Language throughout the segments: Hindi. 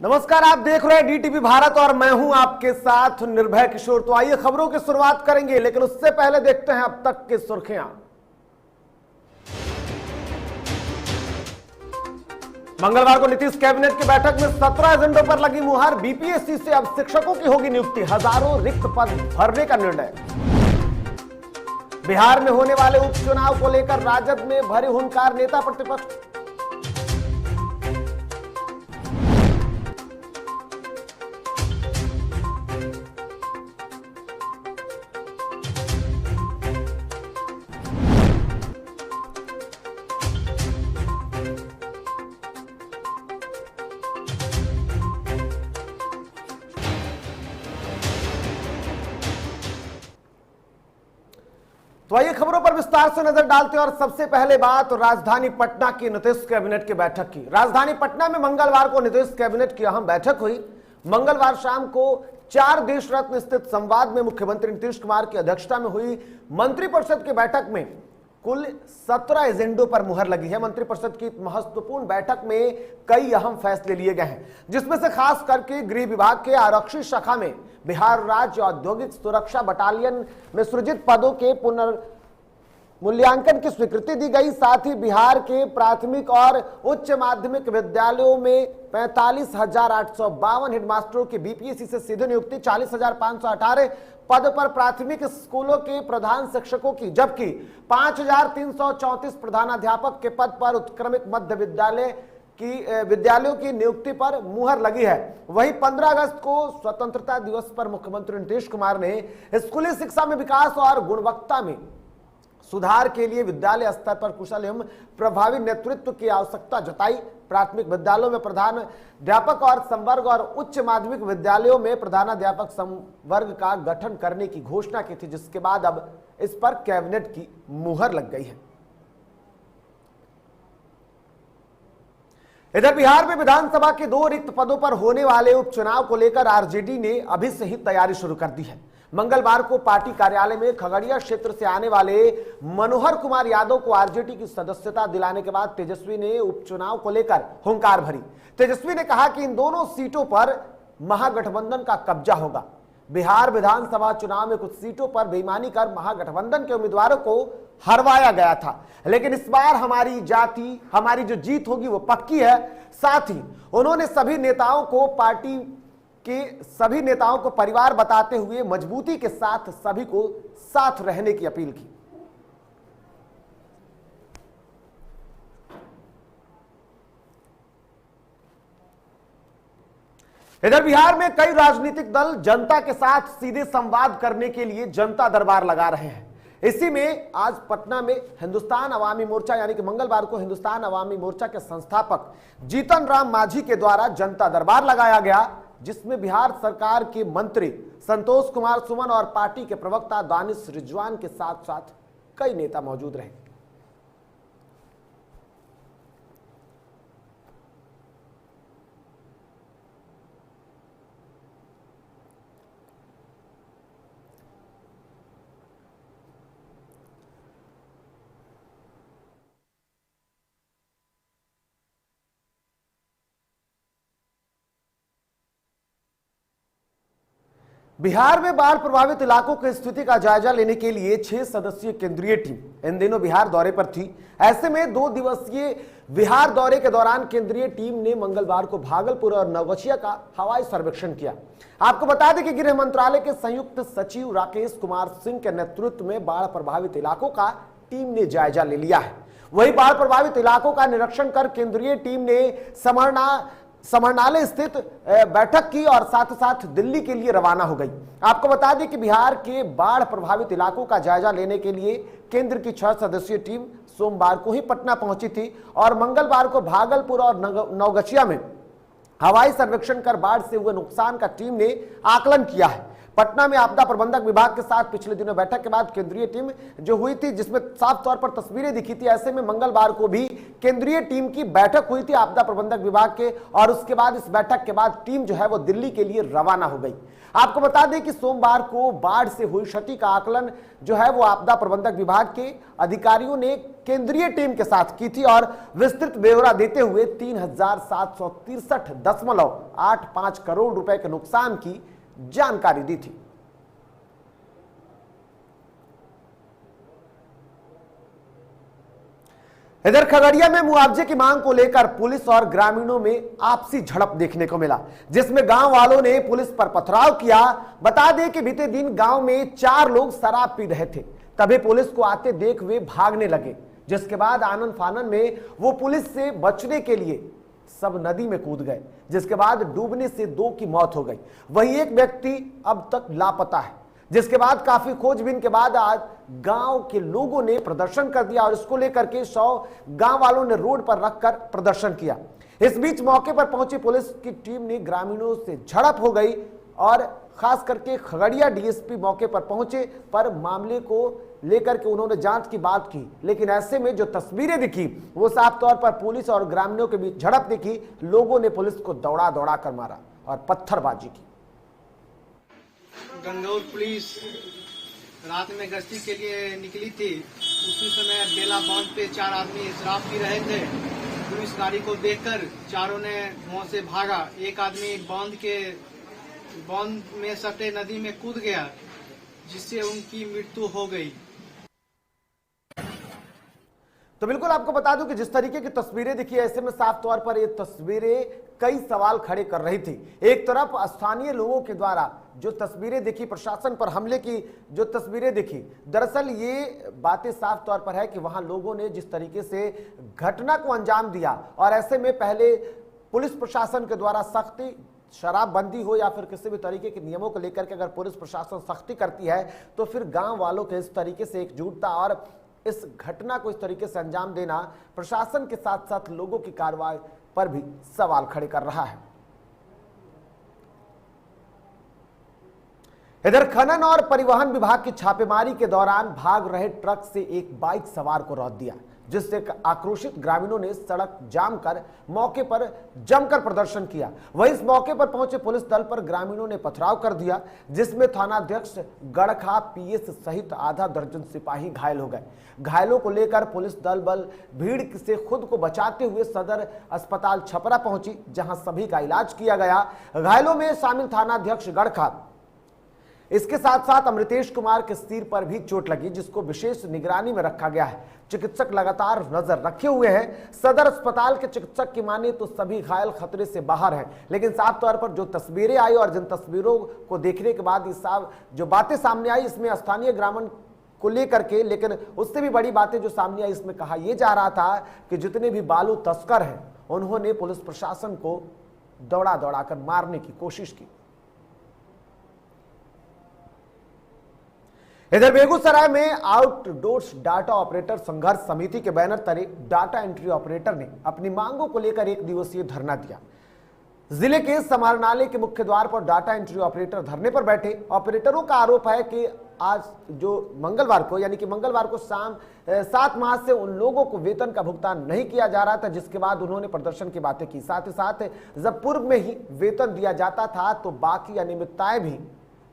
नमस्कार, आप देख रहे हैं डीटीवी भारत और मैं हूं आपके साथ निर्भय किशोर। तो आइए खबरों की शुरुआत करेंगे, लेकिन उससे पहले देखते हैं अब तक की सुर्खियां। मंगलवार को नीतीश कैबिनेट की बैठक में 17 एजेंडों पर लगी मुहर। बीपीएससी से अब शिक्षकों की होगी नियुक्ति, हजारों रिक्त पद भरने का निर्णय। बिहार में होने वाले उपचुनाव को लेकर राजद में भरे हुंकार नेता प्रतिपक्ष। तो आइए खबरों पर विस्तार से नजर डालते हैं और सबसे पहले बात राजधानी पटना की नीतीश कैबिनेट की बैठक की। राजधानी पटना में मंगलवार को नीतीश कैबिनेट की अहम बैठक हुई। मंगलवार शाम को 4 देश रत्न स्थित संवाद में मुख्यमंत्री नीतीश कुमार की अध्यक्षता में हुई मंत्रिपरिषद की बैठक में कुल 17 एजेंडों पर मुहर लगी है। मंत्रिपरिषद की महत्वपूर्ण बैठक में कई अहम फैसले लिए गए हैं, जिसमें से खास करके गृह विभाग के आरक्षी शाखा में बिहार राज्य औद्योगिक सुरक्षा बटालियन में सृजित पदों के पुनर्मूल्यांकन की स्वीकृति दी गई। साथ ही बिहार के प्राथमिक और उच्च माध्यमिक विद्यालयों में 45,852 हेडमास्टरों की बीपीएससी से सीधे नियुक्ति, 40,518 पद पर प्राथमिक स्कूलों के प्रधान शिक्षकों की, जबकि 5,334 प्रधानाध्यापक के पद पर उत्क्रमित मध्य विद्यालयों की नियुक्ति पर मुहर लगी है। वहीं 15 अगस्त को स्वतंत्रता दिवस पर मुख्यमंत्री नीतीश कुमार ने स्कूली शिक्षा में विकास और गुणवत्ता में सुधार के लिए विद्यालय स्तर पर कुशल एवं प्रभावी नेतृत्व की आवश्यकता जताई। प्राथमिक विद्यालयों में प्रधानाध्यापक और संवर्ग और उच्च माध्यमिक विद्यालयों में प्रधानाध्यापक संवर्ग का गठन करने की घोषणा की थी, जिसके बाद अब इस पर कैबिनेट की मुहर लग गई है। इधर बिहार में विधानसभा के 2 रिक्त पदों पर होने वाले उपचुनाव को लेकर आरजेडी ने अभी से ही तैयारी शुरू कर दी है। मंगलवार को पार्टी कार्यालय में खगड़िया क्षेत्र से आने वाले मनोहर कुमार यादव को आरजेडी की सदस्यता दिलाने के बाद तेजस्वी ने उपचुनाव को लेकर हुंकार भरी। तेजस्वी ने कहा कि इन दोनों सीटों पर महागठबंधन का कब्जा होगा। बिहार विधानसभा चुनाव में कुछ सीटों पर बेईमानी कर महागठबंधन के उम्मीदवारों को हरवाया गया था, लेकिन इस बार हमारी जो जीत होगी वो पक्की है। साथ ही उन्होंने सभी नेताओं को परिवार बताते हुए मजबूती के साथ सभी को साथ रहने की अपील की। इधर बिहार में कई राजनीतिक दल जनता के साथ सीधे संवाद करने के लिए जनता दरबार लगा रहे हैं। इसी में आज पटना में हिंदुस्तान अवामी मोर्चा यानी कि मंगलवार को हिंदुस्तान अवामी मोर्चा के संस्थापक जीतन राम मांझी के द्वारा जनता दरबार लगाया गया, जिसमें बिहार सरकार के मंत्री संतोष कुमार सुमन और पार्टी के प्रवक्ता दानिश रिजवान के साथ साथ कई नेता मौजूद रहे। बिहार में बाढ़ प्रभावित इलाकों की स्थिति का जायजा लेने के लिए 6 सदस्यीय केंद्रीय टीम इन दिनों बिहार दौरे पर थी। ऐसे में 2 दिवसीय बिहार दौरे के दौरान केंद्रीय टीम ने मंगलवार को भागलपुर और नवगछिया का हवाई सर्वेक्षण किया। आपको बता दें कि गृह मंत्रालय के संयुक्त सचिव राकेश कुमार सिंह के नेतृत्व में बाढ़ प्रभावित इलाकों का टीम ने जायजा ले लिया है। वहीं बाढ़ प्रभावित इलाकों का निरीक्षण कर केंद्रीय टीम ने समरनाले स्थित बैठक की और साथ ही साथ दिल्ली के लिए रवाना हो गई। आपको बता दें कि बिहार के बाढ़ प्रभावित इलाकों का जायजा लेने के लिए केंद्र की 6 सदस्यीय टीम सोमवार को ही पटना पहुंची थी और मंगलवार को भागलपुर और नवगछिया में हवाई सर्वेक्षण कर बाढ़ से हुए नुकसान का टीम ने आकलन किया है। पटना में आपदा प्रबंधक विभाग के साथ पिछले दिनों बैठक के बाद केंद्रीय टीम जो हुई थी, जिसमें साफ तौर पर तस्वीरें दिखी थी, ऐसे में मंगलवार को भी केंद्रीय टीम की बैठक हुई थी आपदा प्रबंधक विभाग के, और उसके बाद इस बैठक के बाद टीम जो है वो दिल्ली के लिए रवाना हो गई। आपको बता दें कि सोमवार को बाढ़ से हुई क्षति का आकलन जो है वो आपदा प्रबंधक विभाग के अधिकारियों ने केंद्रीय टीम के साथ की थी और विस्तृत ब्यौरा देते हुए 3,763.85 करोड़ रुपए के नुकसान की जानकारी दी थी। इधर खगड़िया में मुआवजे की मांग को लेकर पुलिस और ग्रामीणों में आपसी झड़प देखने को मिला, जिसमें गांव वालों ने पुलिस पर पथराव किया। बता दें कि बीते दिन गांव में 4 लोग शराब पी रहे थे, तभी पुलिस को आते देख वे भागने लगे, जिसके बाद आनन फानन में वो पुलिस से बचने के लिए सब नदी में कूद गए, जिसके बाद डूबने से 2 की मौत हो गई। वहीं एक व्यक्ति अब तक लापता है, जिसके बाद काफी खोजबीन के बाद आज गांव के लोगों ने प्रदर्शन कर दिया और इसको लेकर के 100 गांव वालों ने रोड पर रखकर प्रदर्शन किया। इस बीच मौके पर पहुंची पुलिस की टीम ने ग्रामीणों से झड़प हो गई और खास करके खगड़िया डीएसपी मौके पर पहुंचे, पर मामले को लेकर के उन्होंने जांच की बात की, लेकिन ऐसे में जो तस्वीरें दिखी वो साफ तौर पर पुलिस और ग्रामीणों के बीच झड़प दिखी। लोगों ने पुलिस को दौड़ा दौड़ा कर मारा और पत्थरबाजी की। गंगौर पुलिस रात में गश्ती के लिए निकली थी। उसी समय बेला बांध पे 4 आदमी शराब पी रहे थे। पुलिस गाड़ी को देखकर चारों ने वहां से भागा। एक आदमी बांध में सटे नदी में कूद गया, जिससे उनकी मृत्यु हो गई। तो बिल्कुल आपको बता दूं कि जिस तरीके की तस्वीरें दिखी, ऐसे में साफ तौर पर ये तस्वीरें कई सवाल खड़े कर रही थी। एक तरफ स्थानीय लोगों के द्वारा जो तस्वीरें दिखी, प्रशासन पर हमले की जो तस्वीरें दिखी, दरअसल ये बातें साफ तौर पर है कि वहां लोगों ने जिस तरीके से घटना को अंजाम दिया, और ऐसे में पहले पुलिस प्रशासन के द्वारा सख्ती, शराबबंदी हो या फिर किसी भी तरीके के नियमों को लेकर के अगर पुलिस प्रशासन सख्ती करती है, तो फिर गांव वालों के इस तरीके से एकजुटता और इस घटना को इस तरीके से अंजाम देना प्रशासन के साथ साथ लोगों की कार्रवाई पर भी सवाल खड़े कर रहा है। इधर खनन और परिवहन विभाग की छापेमारी के दौरान भाग रहे ट्रक से एक बाइक सवार को रौंद दिया, जिससे आक्रोशित ग्रामीणों ने सड़क जाम कर मौके पर जमकर प्रदर्शन किया। वहीं इस मौके पर पहुंचे पुलिस दल पर ग्रामीणों ने पथराव कर दिया, जिसमें थानाध्यक्ष गड़खा पीएस सहित आधा दर्जन सिपाही घायल हो गए। घायलों को लेकर पुलिस दल भीड़ से खुद को बचाते हुए सदर अस्पताल छपरा पहुंची, जहां सभी का इलाज किया गया। घायलों में शामिल थानाध्यक्ष गड़खा, इसके साथ साथ अमृतेश कुमार के सिर पर भी चोट लगी, जिसको विशेष निगरानी में रखा गया है। चिकित्सक लगातार नजर रखे हुए हैं। सदर अस्पताल के चिकित्सक की माने तो सभी घायल खतरे से बाहर हैं, लेकिन साफ तौर पर जो तस्वीरें आई और जिन तस्वीरों को देखने के बाद जो बातें सामने आई, इसमें स्थानीय ग्रामीण को लेकर के, लेकिन उससे भी बड़ी बातें जो सामने आई, इसमें कहा यह जा रहा था कि जितने भी बालू तस्कर हैं उन्होंने पुलिस प्रशासन को दौड़ा दौड़ा कर मारने की कोशिश की। इधर बेगूसराय में आउटडोर्स डाटा ऑपरेटर संघर्ष समिति के बैनर तले डाटा एंट्री ऑपरेटर ने अपनी मांगों को लेकर 1 दिवसीय धरना दिया। जिले के समाहरणालय के मुख्य द्वार पर डाटा एंट्री ऑपरेटर धरने पर बैठे। ऑपरेटरों का आरोप है कि आज जो मंगलवार को, यानी कि मंगलवार को शाम 7 मार्च से उन लोगों को वेतन का भुगतान नहीं किया जा रहा था, जिसके बाद उन्होंने प्रदर्शन की बातें की। साथ ही साथ जब पूर्व में ही वेतन दिया जाता था तो बाकी अनियमितताएं भी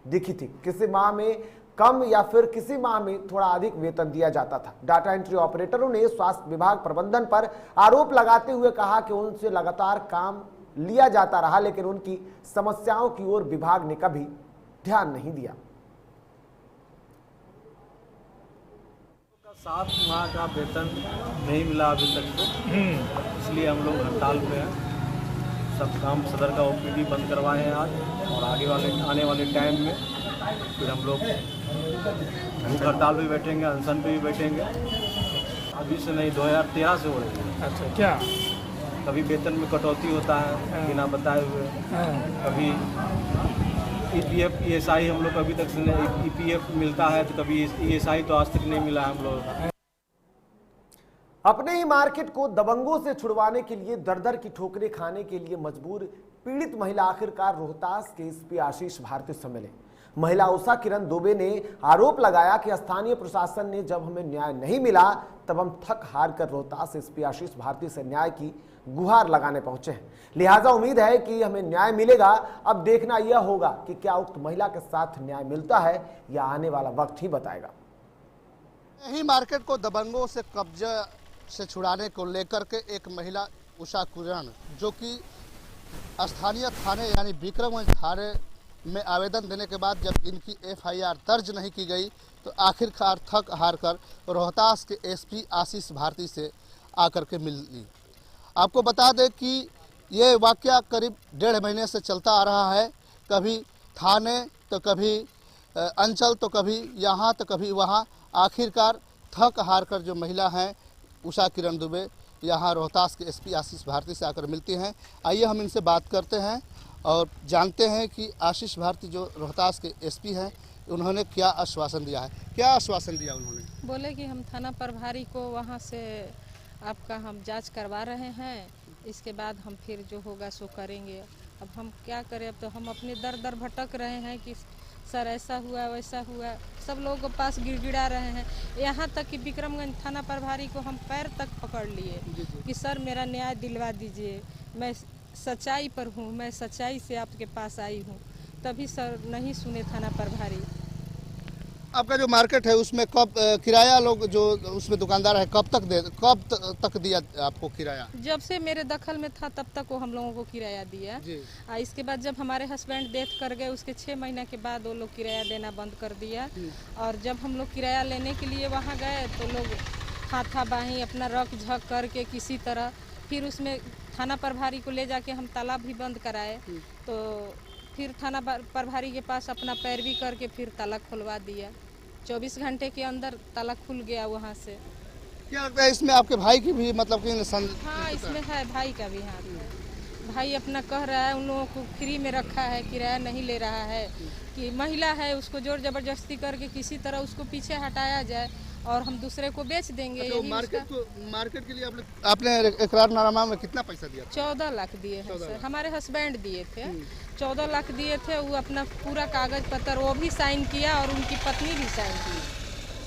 दिखी थी। किसी माह में कम या फिर किसी माह में थोड़ा अधिक वेतन दिया जाता था। डाटा एंट्री ऑपरेटरों ने स्वास्थ्य विभाग प्रबंधन पर आरोप लगाते हुए कहा कि उनसे लगातार काम लिया जाता रहा, लेकिन उनकी समस्याओं की ओर विभाग ने कभी ध्यान नहीं दिया। 7 माह का वेतन नहीं मिला अभी तक तो, इसलिए हम लोग हड़ताल पे हैं। सब काम सदर का ओपीडी बंद करवाए हैं आज, और आने वाले टाइम में फिर हम लोग भूख हड़ताल पे बैठेंगे, अनशन पे भी बैठेंगे। अभी से नहीं, 2013 से हो रही है। अच्छा, क्या कभी वेतन में कटौती होता है बिना बताए हुए, कभी ईपीएफ ईएसआई हम लोग अभी तक ईपीएफ मिलता है, तो कभी ईएसआई तो आज तक नहीं मिला हम लोग। अपने ही मार्केट को दबंगों से छुड़वाने के लिए दर-दर की ठोकरें खाने के लिए मजबूर पीड़ित महिला आखिरकार रोहतास के एसपी आशीष भारती से मिले। महिला उषा किरण दुबे ने आरोप लगाया कि स्थानीय प्रशासन ने जब हमें न्याय नहीं मिला तब हम थक हार कर रोहतास एसपी आशीष भारती से न्याय की गुहार लगाने पहुंचे हैं। लिहाजा उम्मीद है कि हमें न्याय मिलेगा। अब देखना यह होगा कि क्या उक्त महिला के साथ न्याय मिलता है या आने वाला वक्त ही बताएगा। यही मार्केट को दबंगों से कब्जे से छुड़ाने को लेकर के एक महिला उषा किरण जो कि स्थानीय थाने यानी विक्रमगंज थाने में आवेदन देने के बाद जब इनकी एफआईआर दर्ज नहीं की गई तो आखिरकार थक हार कर रोहतास के एसपी आशीष भारती से आकर के मिली। आपको बता दें कि ये वाकया करीब 1.5 महीने से चलता आ रहा है। कभी थाने तो कभी अंचल तो कभी यहाँ तो कभी वहाँ। आखिरकार थक हार कर जो महिला हैं उषा किरण दुबे यहाँ रोहतास के एसपी आशीष भारती से आकर मिलती हैं। आइए हम इनसे बात करते हैं और जानते हैं कि आशीष भारती जो रोहतास के एसपी हैं उन्होंने क्या आश्वासन दिया है। क्या आश्वासन दिया उन्होंने? बोले कि हम थाना प्रभारी को वहाँ से आपका हम जांच करवा रहे हैं, इसके बाद हम फिर जो होगा सो करेंगे। अब हम क्या करें, अब तो हम अपने दर दर भटक रहे हैं कि सर ऐसा हुआ वैसा हुआ, सब लोगों के पास गिड़गिड़ा रहे हैं। यहाँ तक कि विक्रमगंज थाना प्रभारी को हम पैर तक पकड़ लिए कि सर मेरा न्याय दिलवा दीजिए, मैं सच्चाई पर हूँ, मैं सच्चाई से आपके पास आई हूँ, तभी सर नहीं सुने थाना प्रभारी। आपका जो मार्केट है उसमें कब किराया लोग जो उसमें दुकानदार है कब तक दिया आपको किराया? जब से मेरे दखल में था तब तक वो हम लोगों को किराया दिया। इसके बाद जब हमारे हस्बैंड डेथ कर गए उसके 6 महीने के बाद वो लोग किराया देना बंद कर दिया। और जब हम लोग किराया लेने के लिए वहाँ गए तो लोग हाथाबाही अपना रख झक करके किसी तरह फिर उसमें थाना प्रभारी को ले जाके हम तालाब भी बंद कराए। तो फिर थाना प्रभारी के पास अपना पैरवी करके फिर ताला खुलवा दिया। 24 घंटे के अंदर ताला खुल गया वहाँ से। क्या लगता है इसमें आपके भाई की भी मतलब कि हाँ, इसमें है भाई का भी हाथ। भाई अपना कह रहा है उन लोगों को फ्री में रखा है, किराया नहीं ले रहा है, कि महिला है उसको जोर जबरदस्ती करके किसी तरह उसको पीछे हटाया जाए और हम दूसरे को बेच देंगे। तो मार्केट के लिए आपने इकरारनामा में कितना पैसा दिया? 14 लाख दिए हैं सर, हमारे हस्बैंड दिए थे। 14 लाख दिए थे। वो अपना पूरा कागज पत्र वो भी साइन किया और उनकी पत्नी भी साइन की,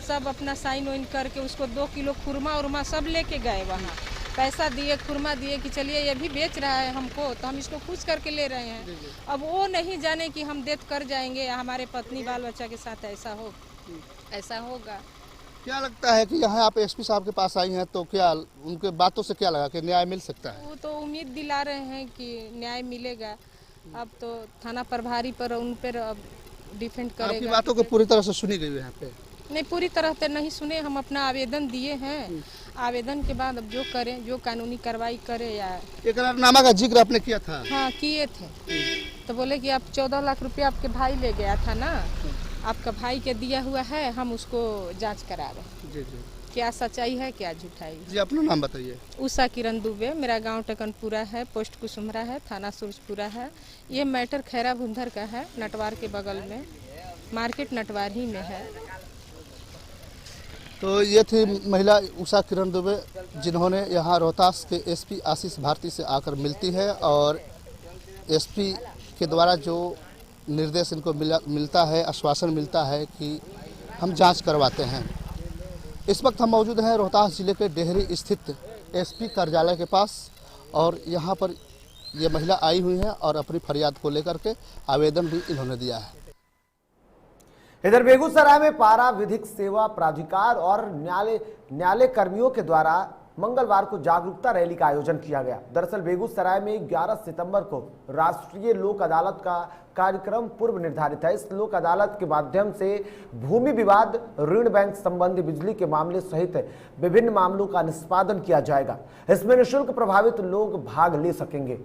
सब अपना साइन वाइन करके उसको 2 किलो खुरमा उरमा सब लेके गए वहाँ। पैसा दिए, खुरमा दिए कि चलिए ये भी बेच रहा है हमको तो हम इसको खुश करके ले रहे हैं। अब वो नहीं जाने कि हम डेथ कर जाएंगे या हमारे पत्नी बाल बच्चा के साथ ऐसा होगा। क्या लगता है कि यहाँ आप एसपी साहब के पास आई हैं तो क्या उनके बातों से क्या लगा कि न्याय मिल सकता है? वो तो उम्मीद दिला रहे हैं कि न्याय मिलेगा। अब तो थाना प्रभारी पर उन पर अब डिफेंड करेगा। आपकी बातों को पूरी तरह से सुनी गई है यहाँ पे? नहीं, पूरी तरह से नहीं सुने। हम अपना आवेदन दिए हैं, आवेदन के बाद अब जो करें, जो कानूनी कार्रवाई करे। या इकरारनामा का जिक्र आपने किया था? हाँ किए थे। तो बोले कि आप 14 लाख रुपया आपके भाई ले गया था ना, आपका भाई के दिया हुआ है, हम उसको जांच करा रहे हैं। क्या सच्चाई है क्या झूठाई है। जी अपना नाम बताइए। उषा किरण दुबे, मेरा गांव टकनपुरा है, पोस्ट कुसुमरा है, थाना सूरजपुरा है। ये मैटर खैरा भुंदर का है, नटवार के बगल में, मार्केट नटवार ही में है। तो ये थी महिला उषा किरण दुबे जिन्होंने यहाँ रोहतास के एसपी आशीष भारती से आकर मिलती है और एसपी के द्वारा जो निर्देश इनको मिलता है, आश्वासन मिलता है कि हम जांच करवाते हैं। इस वक्त हम मौजूद हैं रोहतास जिले के डेहरी स्थित एसपी कार्यालय के पास और यहाँ पर ये महिला आई हुई है और अपनी फरियाद को लेकर के आवेदन भी इन्होंने दिया है। इधर बेगूसराय में पारा विधिक सेवा प्राधिकार और न्यायालय कर्मियों के द्वारा मंगलवार को जागरूकता रैली का आयोजन किया गया। दरअसल बेगूसराय में 11 सितंबर को राष्ट्रीय लोक अदालत का कार्यक्रम पूर्व निर्धारित है। इस लोक अदालत के माध्यम से भूमि विवाद, ऋण बैंक संबंधी बिजली के मामले सहित विभिन्न मामलों का निष्पादन किया जाएगा। इसमें निःशुल्क प्रभावित लोग भाग ले सकेंगे।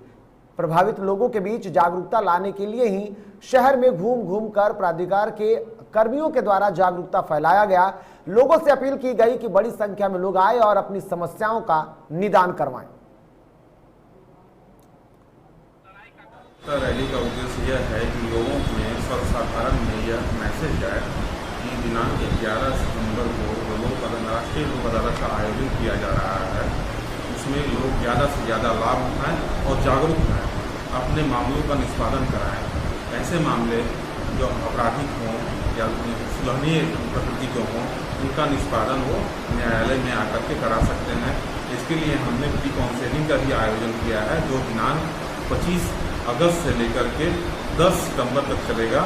प्रभावित लोगों के बीच जागरूकता लाने के लिए ही शहर में घूम कर प्राधिकार के कर्मियों के द्वारा जागरूकता फैलाया गया। लोगों से अपील की गई कि बड़ी संख्या में लोग आए और अपनी समस्याओं का निदान करवाएं। रैली का उद्देश्य यह है कि लोगों में सर्वसाधारण में यह मैसेज जाए कि दिनांक 11 सितंबर को राष्ट्रीय लोक अदालत का आयोजन किया जा रहा है। उसमें लोग ज़्यादा से ज़्यादा लाभ उठाएं और जागरूक रहें, अपने मामलों का निष्पादन कराएं। ऐसे मामले जो आपराधिक हों या सुलहनीय प्रकृति के हों, उनका निष्पादन वो न्यायालय में आकर के करा सकते हैं। इसके लिए हमने प्री काउंसलिंग का भी आयोजन किया है, जो दिनांक 25 अगस्त से लेकर के 10 सितंबर तक चलेगा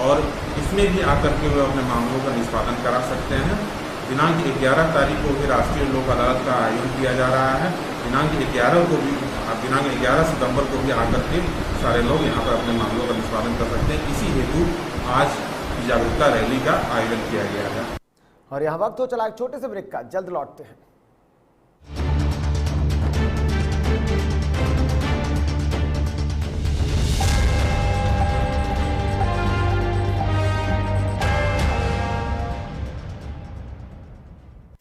और इसमें भी आकर के वो अपने मामलों का निष्पादन करा सकते हैं। दिनांक 11 तारीख को भी राष्ट्रीय लोक अदालत का आयोजन किया जा रहा है। दिनांक 11 सितंबर को भी आकर के सारे लोग यहाँ पर अपने मामलों का निष्पादन कर सकते हैं। इसी हेतु आज जागरूकता रैली का आयोजन किया गया है। और यहाँ वक्त हो चला एक छोटे से ब्रेक का, जल्द लौटते हैं।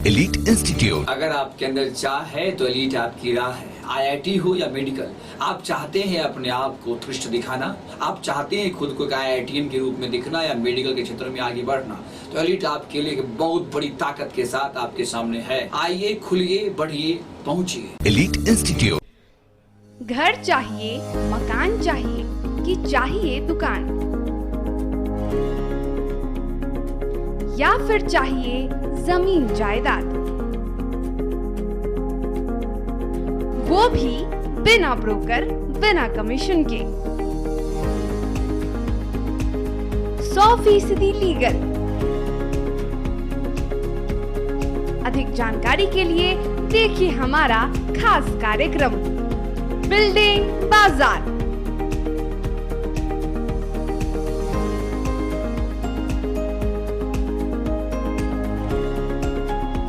Elite institute. अगर आपके अंदर चाह है तो एलीट आपकी राह है। IIT हो या मेडिकल, आप चाहते हैं अपने आप को उत्कृष्ट दिखाना, आप चाहते हैं खुद को एक IITian के रूप में दिखना या मेडिकल के क्षेत्र में आगे बढ़ना, तो एलीट आपके लिए एक बहुत बड़ी ताकत के साथ आपके सामने है। आइए, खुलिए, बढ़िए, पहुंचिए। Elite institute. घर चाहिए, मकान चाहिए कि चाहिए दुकान, या फिर चाहिए जमीन जायदाद, वो भी बिना ब्रोकर, बिना कमीशन के, 100% लीगल। अधिक जानकारी के लिए देखिए हमारा खास कार्यक्रम बिल्डिंग बाजार।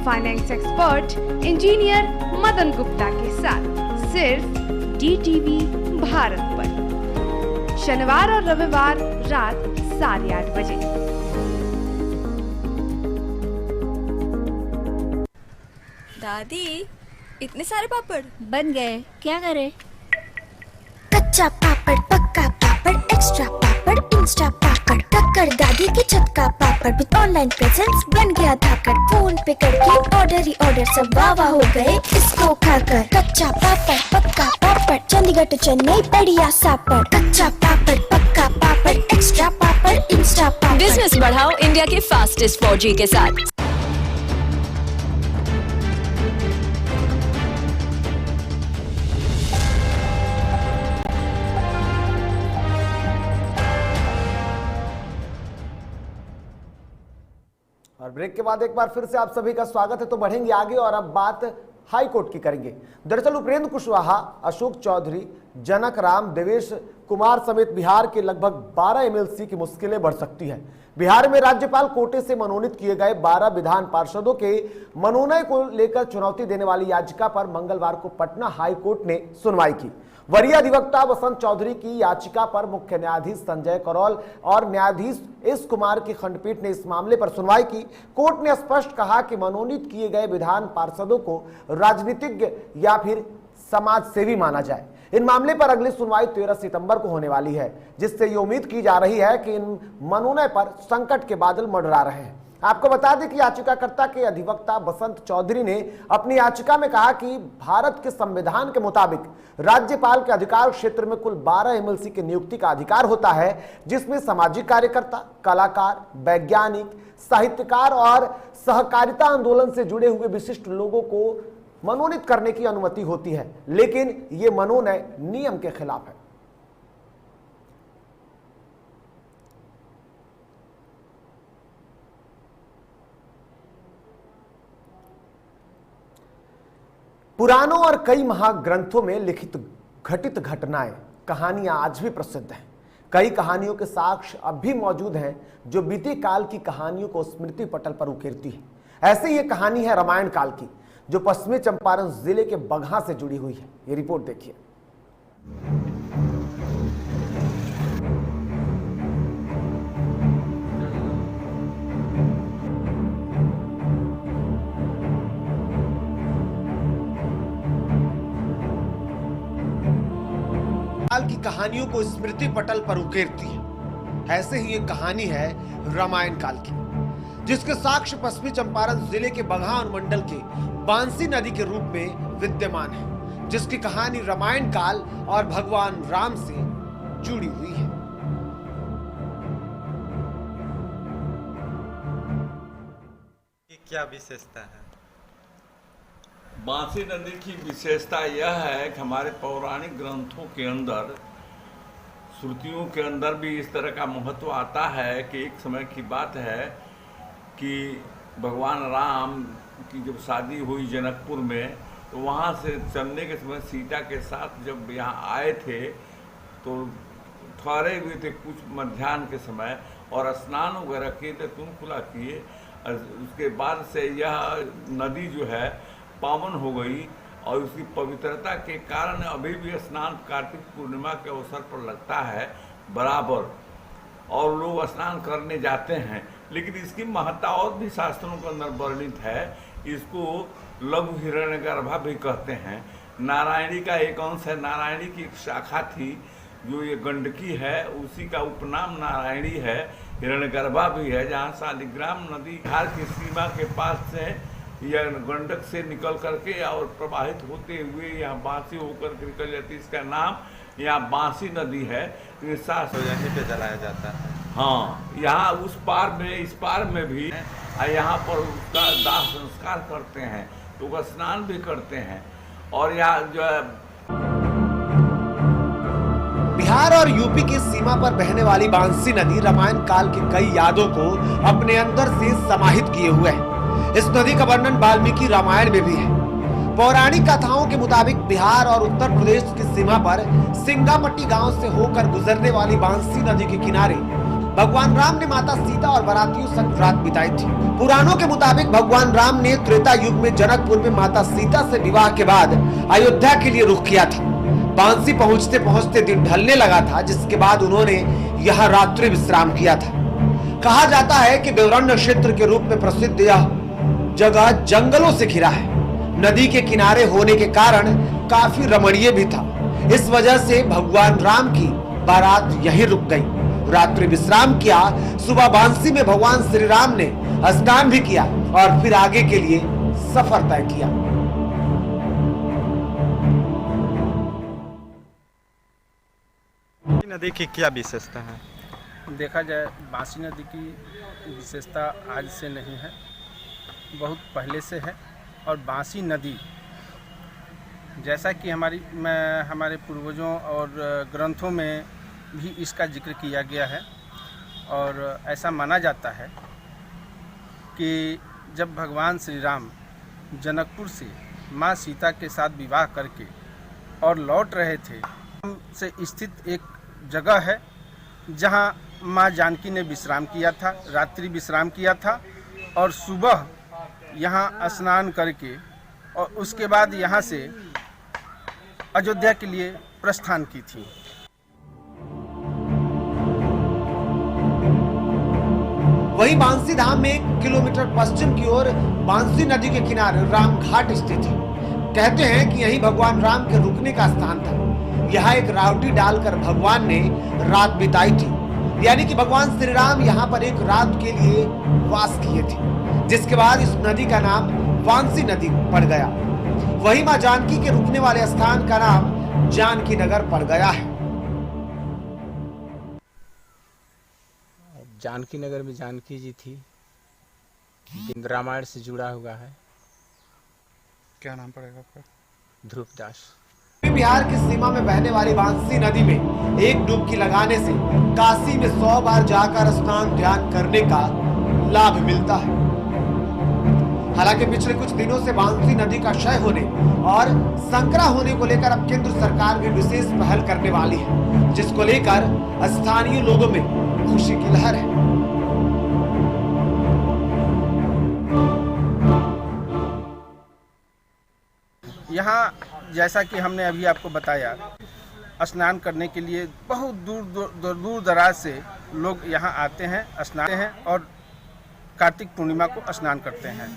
Finance expert engineer Madan Gupta के साथ सिर्फ DTV भारत पर, शनिवार और रविवार रात 8:30 बजे। दादी, इतने सारे पापड़ बन गए, क्या करे? कच्चा पापड़, पक्का पापड़, एक्स्ट्रा पापड़, इंस्टा पापड़, टक्कर दादी की छत का पापड़ विद ऑनलाइन प्रेजेंस बन गया धाकड़। फोन पे करके ऑर्डर ही ऑर्डर, सब वाह हो गए इसको खाकर। कच्चा पापड़, पक्का पापड़, चंडीगढ़ to चेन्नई बढ़िया सापड़। कच्चा पापड़, पक्का पापड़, एक्स्ट्रा पापड़, इंस्टा पापड़। बिजनेस बढ़ाओ इंडिया के फास्टेस्ट 4G के साथ। और ब्रेक के बाद एक बार फिर से आप सभी का स्वागत है। तो बढ़ेंगे आगे और अब बात हाई कोर्ट की करेंगे। दरअसल उपेंद्र कुशवाहा, अशोक चौधरी, जनक राम, देवेश कुमार समेत बिहार के लगभग 12 MLC की मुश्किलें बढ़ सकती है। बिहार में राज्यपाल कोटे से मनोनीत किए गए 12 विधान पार्षदों के मनोनयन को लेकर चुनौती देने वाली याचिका पर मंगलवार को पटना हाई कोर्ट ने सुनवाई की। वरीय अधिवक्ता बसंत चौधरी की याचिका पर मुख्य न्यायाधीश संजय करोल और न्यायाधीश एस कुमार की खंडपीठ ने इस मामले पर सुनवाई की। कोर्ट ने स्पष्ट कहा कि मनोनीत किए गए विधान पार्षदों को राजनीतिज्ञ या फिर समाज सेवी माना जाए। इन मामले पर अगली सुनवाई 13 सितंबर को होने वाली है, जिससे ये उम्मीद की जा रही है कि इन मनोनयन पर संकट के बादल मंडरा रहे हैं। आपको बता दें कि याचिकाकर्ता के अधिवक्ता बसंत चौधरी ने अपनी याचिका में कहा कि भारत के संविधान के मुताबिक राज्यपाल के अधिकार क्षेत्र में कुल 12 MLC की नियुक्ति का अधिकार होता है, जिसमें सामाजिक कार्यकर्ता, कलाकार, वैज्ञानिक, साहित्यकार और सहकारिता आंदोलन से जुड़े हुए विशिष्ट लोगों को मनोनीत करने की अनुमति होती है, लेकिन ये मनोनयन नियम के खिलाफ है। पुराणों और कई महाग्रंथों में लिखित घटित घटनाएं, कहानियां आज भी प्रसिद्ध हैं। कई कहानियों के साक्ष्य अब भी मौजूद हैं जो बीते काल की कहानियों को स्मृति पटल पर उकेरती है। ऐसे ही एक कहानी है रामायण काल की, जो पश्चिमी चंपारण जिले के बगहा से जुड़ी हुई है। ये रिपोर्ट देखिए। काल की कहानियों को स्मृति पटल पर उकेरती है। ऐसे ही एक कहानी है रामायण काल की, जिसके साक्ष्य पश्चिमी चंपारण जिले के बगहा अनुमंडल के बांसी नदी के रूप में विद्यमान है, जिसकी कहानी रामायण काल और भगवान राम से जुड़ी हुई है। क्या विशेषता है? बांसी नदी की विशेषता यह है कि हमारे पौराणिक ग्रंथों के अंदर, श्रुतियों के अंदर भी इस तरह का महत्व आता है कि एक समय की बात है कि भगवान राम की जब शादी हुई जनकपुर में, तो वहाँ से चलने के समय सीता के साथ जब यहाँ आए थे तो ठहरे हुए थे कुछ मध्याह्न के समय, और स्नान वगैरह किए थे, तुम खुला किए। उसके बाद से यह नदी जो है पावन हो गई, और उसकी पवित्रता के कारण अभी भी स्नान कार्तिक पूर्णिमा के अवसर पर लगता है बराबर, और लोग स्नान करने जाते हैं। लेकिन इसकी महत्ता और भी शास्त्रों के अंदर वर्णित है। इसको लघु हिरण्यगर्भा भी कहते हैं। नारायणी का एक अंश है। नारायणी की एक शाखा थी जो ये गंडकी है, उसी का उपनाम नारायणी है। हिरण्यगर्भा भी है, जहाँ शालिग्राम नदी बिहार की सीमा के पास से यह गंडक से निकल करके और प्रवाहित होते हुए यहाँ बांसी होकर के निकल जाती है। इसका नाम यहाँ बांसी नदी है। यहीं पे जलाया जाता है। हाँ, यहाँ उस पार में इस पार में भी यहाँ पर उसका दाह संस्कार करते हैं, तो वह स्नान भी करते हैं। और यहाँ जो है बिहार और यूपी की सीमा पर बहने वाली बांसी नदी रामायण काल की कई यादों को अपने अंदर से समाहित किए हुए है। इस नदी का वर्णन वाल्मीकि रामायण में भी है। पौराणिक कथाओं के मुताबिक बिहार और उत्तर प्रदेश की सीमा पर सिंगामट्टी गांव से होकर गुजरने वाली बांसी नदी के किनारे भगवान राम ने माता सीता और बारातियों संग रात बिताई थी। पुराणों के मुताबिक भगवान राम ने त्रेता युग में जनकपुर में माता सीता से विवाह के बाद अयोध्या के लिए रुख किया था। बांसी पहुंचते पहुंचते दिन ढलने लगा था, जिसके बाद उन्होंने यहाँ रात्रि विश्राम किया था। कहा जाता है कि गौरण्य क्षेत्र के रूप में प्रसिद्ध यह जगह जंगलों से घिरा है। नदी के किनारे होने के कारण काफी रमणीय भी था। इस वजह से भगवान राम की बारात यहीं रुक गई, रात्रि विश्राम किया। सुबह बांसी में भगवान श्री राम ने स्नान भी किया और फिर आगे के लिए सफर तय किया। नदी की क्या विशेषता है? देखा जाए, बांसी नदी की विशेषता आज से नहीं है, बहुत पहले से है। और बांसी नदी, जैसा कि हमारे पूर्वजों और ग्रंथों में भी इसका जिक्र किया गया है, और ऐसा माना जाता है कि जब भगवान श्री राम जनकपुर से माँ सीता के साथ विवाह करके और लौट रहे थे, से स्थित एक जगह है जहाँ माँ जानकी ने विश्राम किया था, रात्रि विश्राम किया था, और सुबह यहाँ स्नान करके और उसके बाद यहाँ से अयोध्या के लिए प्रस्थान की थी। वहीं बांसी धाम में 1 किलोमीटर पश्चिम की ओर बांसी नदी के किनारे राम घाट स्थित है। कहते हैं कि यही भगवान राम के रुकने का स्थान था। यहाँ एक रावटी डालकर भगवान ने रात बिताई थी, यानी कि भगवान श्री राम यहाँ पर एक रात के लिए वास किए थे, जिसके बाद इस नदी का नाम बांसी नदी पड़ गया। वहीं मां जानकी के रुकने वाले स्थान का नाम जानकी नगर पड़ गया है। जानकी नगर में जानकी जी थी, रामायण से जुड़ा हुआ है। क्या नाम पड़ेगा आपका? ध्रुवदास। बिहार की सीमा में बहने वाली बांसी नदी में एक डुबकी लगाने से काशी में 100 बार जाकर स्नान ध्यान करने का लाभ मिलता है। हालांकि पिछले कुछ दिनों से बांसी नदी का क्षय होने और संकरा होने को लेकर अब केंद्र सरकार भी विशेष पहल करने वाली है, जिसको लेकर स्थानीय लोगों में खुशी की लहर है। यहाँ जैसा कि हमने अभी आपको बताया, स्नान करने के लिए बहुत दूर दराज से लोग यहाँ आते हैं, स्नान हैं और कार्तिक पूर्णिमा को स्नान करते हैं।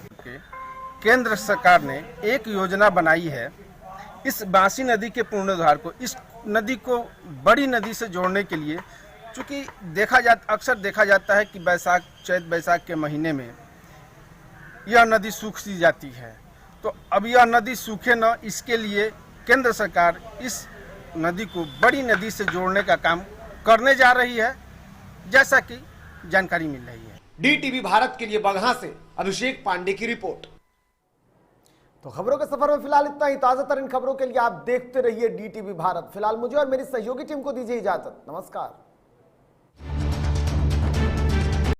केंद्र सरकार ने एक योजना बनाई है इस बांसी नदी के पूर्णोद्धार को, इस नदी को बड़ी नदी से जोड़ने के लिए। चूँकि अक्सर देखा जाता है कि चैत बैसाख के महीने में यह नदी सूख सी जाती है, तो अब यह नदी सूखे न, इसके लिए केंद्र सरकार इस नदी को बड़ी नदी से जोड़ने का काम करने जा रही है, जैसा कि जानकारी मिल रही है। DTV भारत के लिए बगहा से अभिषेक पांडे की रिपोर्ट। तो खबरों के सफर में फिलहाल इतना ही। ताजा तरीन खबरों के लिए आप देखते रहिए DTV भारत। फिलहाल मुझे और मेरी सहयोगी टीम को दीजिए इजाजत। नमस्कार।